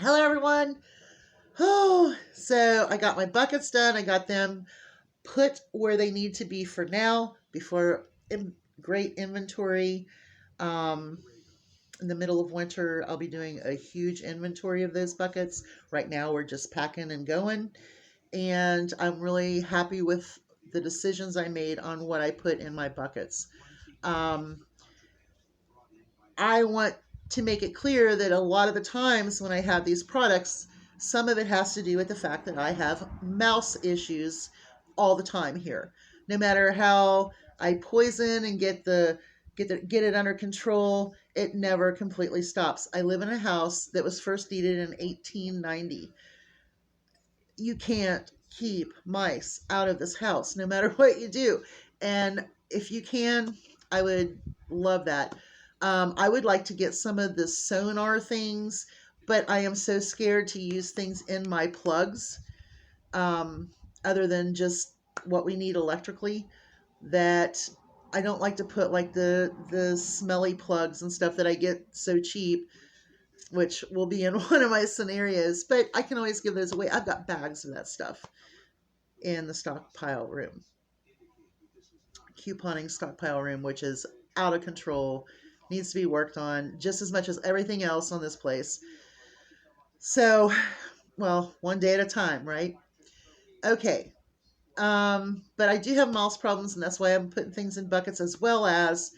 Hello, everyone. Oh, so I got my buckets done. I got them put where they need to be for now before great inventory. Um, in the middle of winter, I'll be doing a huge inventory of those buckets. Right now, we're just packing and going. And I'm really happy with the decisions I made on what I put in my buckets. Um, I want to make it clear that a lot of the times when I have these products, some of it has to do with the fact that I have mouse issues all the time here. No matter how I poison and get it under control, it never completely stops. I live in a house that was first deeded in 1890. You can't keep mice out of this house no matter what you do. And if you can, I would love that. I would like to get some of the sonar things, but I am so scared to use things in my plugs, other than just what we need electrically, that I don't like to put like the smelly plugs and stuff that I get so cheap, which will be in one of my scenarios, but I can always give those away. I've got bags of that stuff in the stockpile room, couponing stockpile room, which is out of control, needs to be worked on just as much as everything else on this place. So, well, one day at a time, right? Okay. But I do have mouse problems, and that's why I'm putting things in buckets as well as,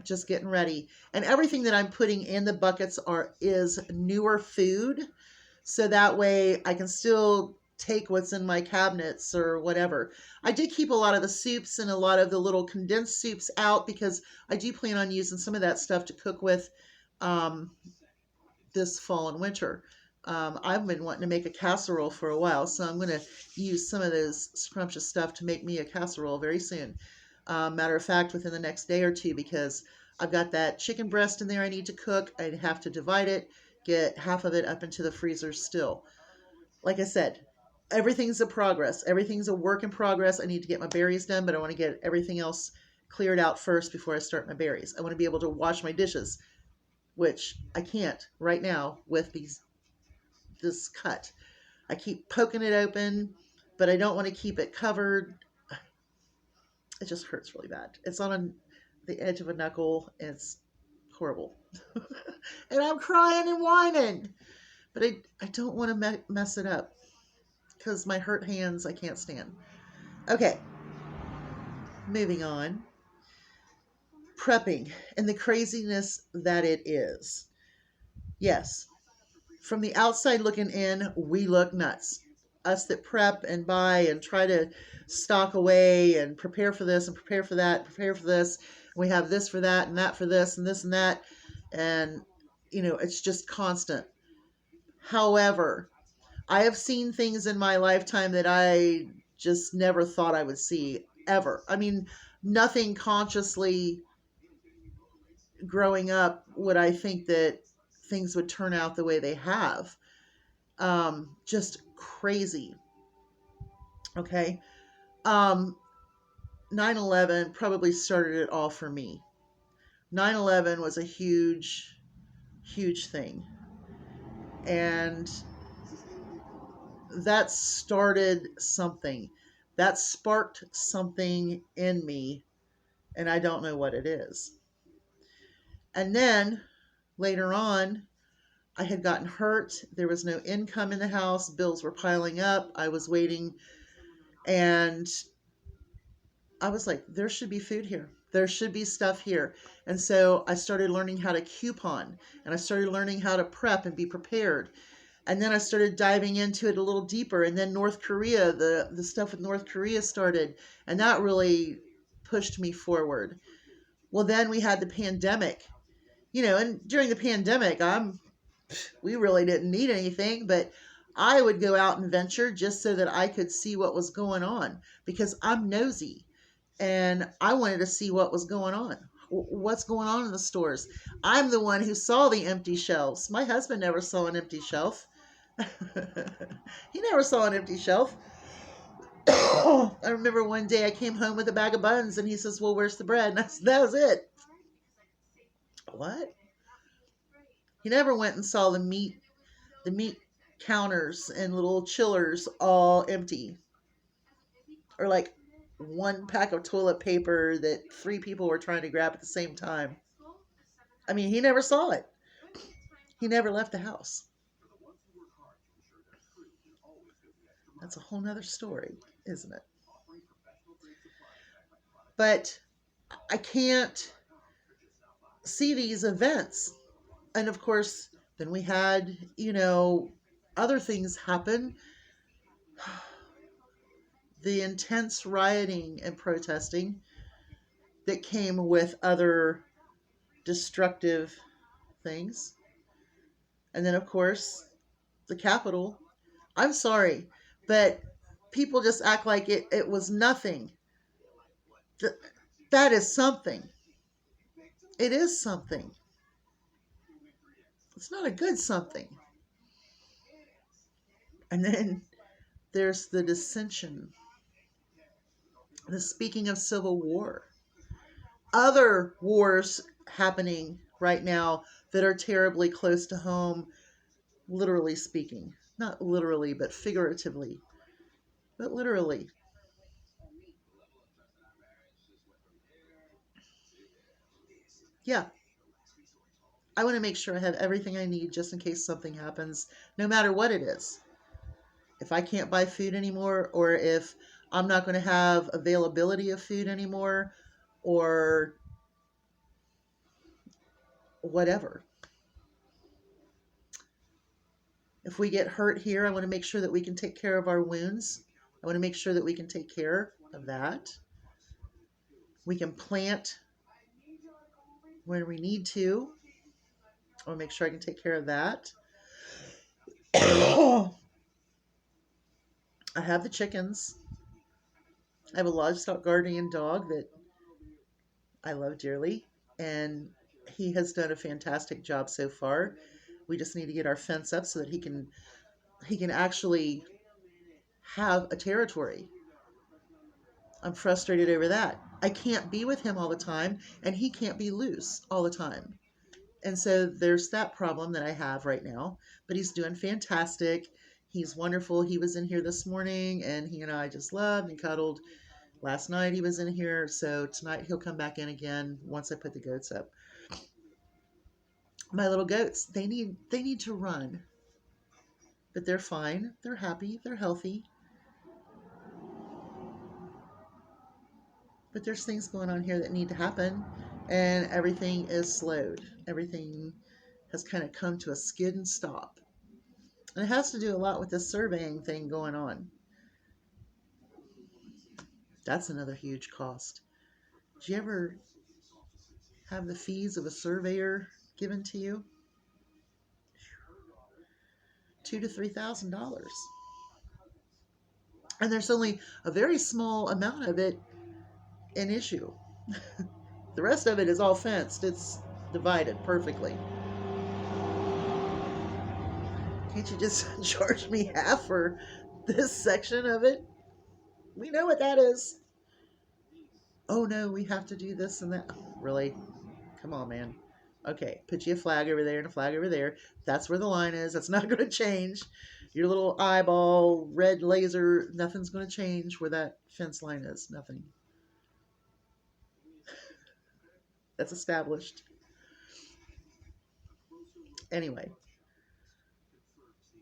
just getting ready. And everything that I'm putting in the buckets is newer food. So that way I can still take what's in my cabinets or whatever. I did keep a lot of the soups and a lot of the little condensed soups out because I do plan on using some of that stuff to cook with um, this fall and winter. I've been wanting to make a casserole for a while, so I'm going to use some of those scrumptious stuff to make me a casserole very soon. Matter of fact, within the next day or two, because I've got that chicken breast in there I need to cook. I'd have to divide it, get half of it up into the freezer still. Like I said, everything's a progress. Everything's a work in progress. I need to get my berries done, but I want to get everything else cleared out first before I start my berries. I want to be able to wash my dishes, which I can't right now with this cut. I keep poking it open, but I don't want to keep it covered. It just hurts really bad. It's on the edge of a knuckle. And it's horrible. And I'm crying and whining. But I don't want to mess it up because my hurt hands I can't stand. Okay, moving on. Prepping and the craziness that it is. Yes, from the outside looking in, we look nuts. Us that prep and buy and try to stock away and prepare for this and prepare for that, prepare for this. We have this for that and that for this and this and that. And, it's just constant. However, I have seen things in my lifetime that I just never thought I would see ever. I mean, nothing consciously growing up would I think that things would turn out the way they have. Just crazy. Okay. Um, 9/11 probably started it all for me. 9/11 was a huge, huge thing. And that started something. That sparked something in me, and I don't know what it is. And then later on, I had gotten hurt. There was no income in the house. Bills were piling up. I was waiting, and I was like, there should be food here. There should be stuff here. And so I started learning how to coupon, and I started learning how to prep and be prepared. And then I started diving into it a little deeper. And then North Korea, the stuff with North Korea started, and that really pushed me forward. Well, then we had the pandemic, and during the pandemic, we really didn't need anything, but I would go out and venture just so that I could see what was going on because I'm nosy and I wanted to see what was going on. What's going on in the stores? I'm the one who saw the empty shelves. My husband never saw an empty shelf. He never saw an empty shelf. I remember one day I came home with a bag of buns and he says, "Well, where's the bread?" And I said, "That was it." What? He never went and saw the meat The meat counters and little chillers all empty. Or like one pack of toilet paper that three people were trying to grab at the same time. I mean, he never saw it. He never left the house. That's a whole nother story, isn't it? But I can't see these events. And of course, then we had, other things happen. The intense rioting and protesting that came with other destructive things. And then, of course, the Capitol. I'm sorry, but people just act like it was nothing. That is something. It is something. It's not a good something. And then there's the dissension, the speaking of civil war, other wars happening right now that are terribly close to home, literally speaking. Not literally, but figuratively. But literally. Yeah, I want to make sure I have everything I need just in case something happens, no matter what it is. If I can't buy food anymore, or if I'm not going to have availability of food anymore, or whatever. If we get hurt here, I want to make sure that we can take care of our wounds. I want to make sure that we can take care of that. We can plant when we need to. I want to make sure I can take care of that. I have the chickens. I have a livestock guardian dog that I love dearly, and he has done a fantastic job so far. We just need to get our fence up so that he can actually have a territory. I'm frustrated over that. I can't be with him all the time, and he can't be loose all the time. And so there's that problem that I have right now. But he's doing fantastic. He's wonderful. He was in here this morning, and he and I just loved and cuddled. Last night he was in here, so tonight he'll come back in again once I put the goats up. My little goats, they need to run, but they're fine. They're happy. They're healthy. But there's things going on here that need to happen, and everything is slowed. Everything has kind of come to a skid and stop. And it has to do a lot with this surveying thing going on. That's another huge cost. Did you ever have the fees of a surveyor given to you? $2,000 to $3,000. And there's only a very small amount of it an issue. The rest of it is all fenced. It's divided perfectly. Can't you just charge me half for this section of it? We know what that is. Oh no, we have to do this and that. Really? Come on, man. Okay, put you a flag over there and a flag over there. That's where the line is. That's not going to change. Your little eyeball, red laser, nothing's going to change where that fence line is. Nothing. That's established. Anyway,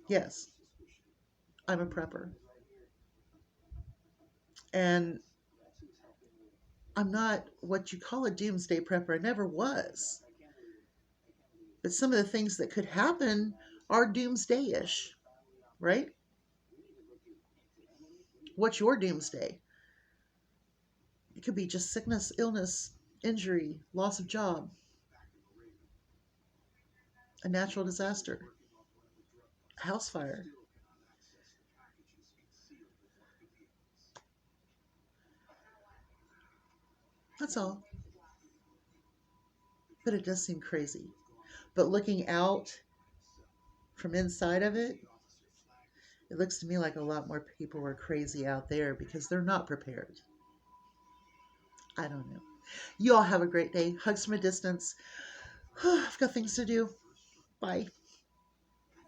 yes, I'm a prepper. And I'm not what you call a doomsday prepper. I never was. But some of the things that could happen are doomsday-ish, right? What's your doomsday? It could be just sickness, illness, injury, loss of job, a natural disaster, a house fire. That's all. But it does seem crazy. But looking out from inside of it, it looks to me like a lot more people are crazy out there because they're not prepared. I don't know. You all have a great day. Hugs from a distance. I've got things to do. Bye.